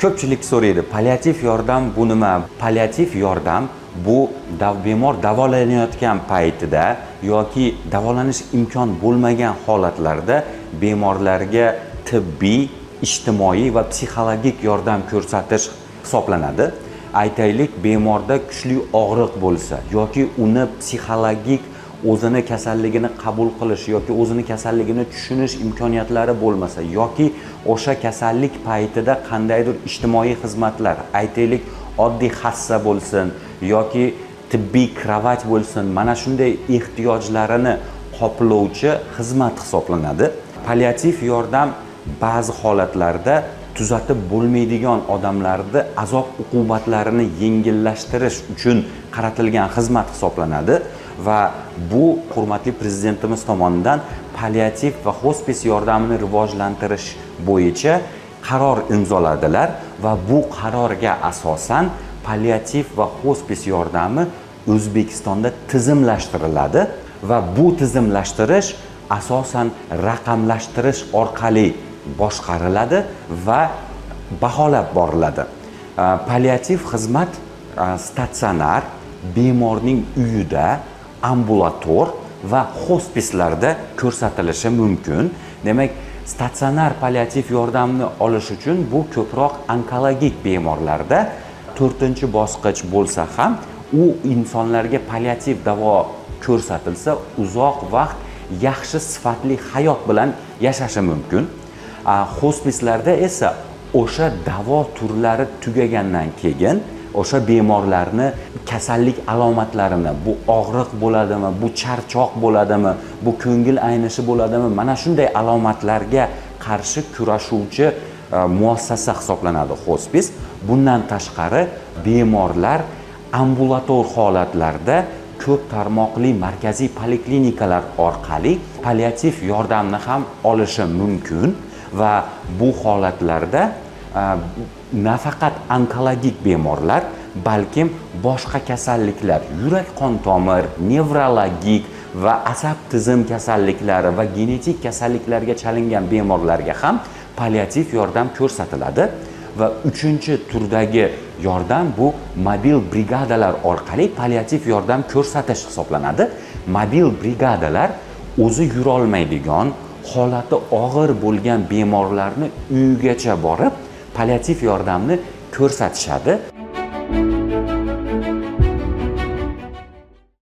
Ko'pchilik so'raydi, palliativ yordam bu nima? Palliativ yordam bu bemor davolanayotgan paytida yoki davolanish imkon bo'lmagan holatlarda bemorlarga tibbiy, ijtimoiy va psixologik yordam ko'rsatish hisoblanadi. Aytaylik, bemorda kuchli og'riq bo'lsa yoki uni psixologik o'zini kasalligini qabul qilish yoki o'zini kasalligini tushunish imkoniyatlari bo'lmasa yoki o'sha kasallik paytida qandaydir ijtimoiy xizmatlar, aytaylik oddiy hassa bo'lsin yoki tibbiy kravat bo'lsin, mana shunday ehtiyojlarini qoplovchi xizmat hisoblanadi. Palliativ yordam ba'zi holatlarda tuzatib bo'lmaydigan odamlarni azob-uqubatlarini yengillashtirish uchun qaratilgan xizmat hisoblanadi va bu hurmatli prezidentimiz tomonidan palliativ va hospis yordamini rivojlantirish bo'yicha qaror imzoladilar va bu qarorga asosan palliativ va hospis yordami O'zbekistonda tizimlashtiriladi va bu tizimlashtirish asosan raqamlashtirish orqali boshqariladi va baholab boriladi. Palliativ xizmat statsionar, bemorning uyida, ambulator va hospislarda ko'rsatilishi mumkin. Demak, statsionar palliativ yordamni olish uchun bu ko'proq onkologik bemorlarda 4-bosqich bo'lsa ham, u insonlarga palliativ davo ko'rsatilsa, uzoq vaqt yaxshi sifatli hayot bilan yashashi mumkin. Hospislarda esa o'sha davo turlari tugagandan keyin o'sha bemorlarni kasallik alomatlarini, bu og'riq bo'ladimi, bu charchoq bo'ladimi, bu ko'ngil aynishi bo'ladimi, mana shunday alomatlarga qarshi kurashuvchi muassasa hisoblanadi hospis. Bundan tashqari bemorlar ambulator holatlarda ko'p tarmoqli markaziy poliklinikalar orqali palliativ yordamni ham olishi mumkin va bu holatlarda nafaqat onkologik bemorlar, balkim boshqa kasalliklar, yurak-qon tomir, nevrologik va asab tizim kasalliklari va genetik kasalliklarga chalingan bemorlarga ham palliativ yordam ko'rsatiladi va 3-turdagi yordam bu mobil brigadalar orqali palliativ yordam ko'rsatish hisoblanadi. Mobil brigadalar o'zi yura olmaydigan, holati og'ir bo'lgan bemorlarni uyigacha borib palliativ yordamni ko'rsatishadi.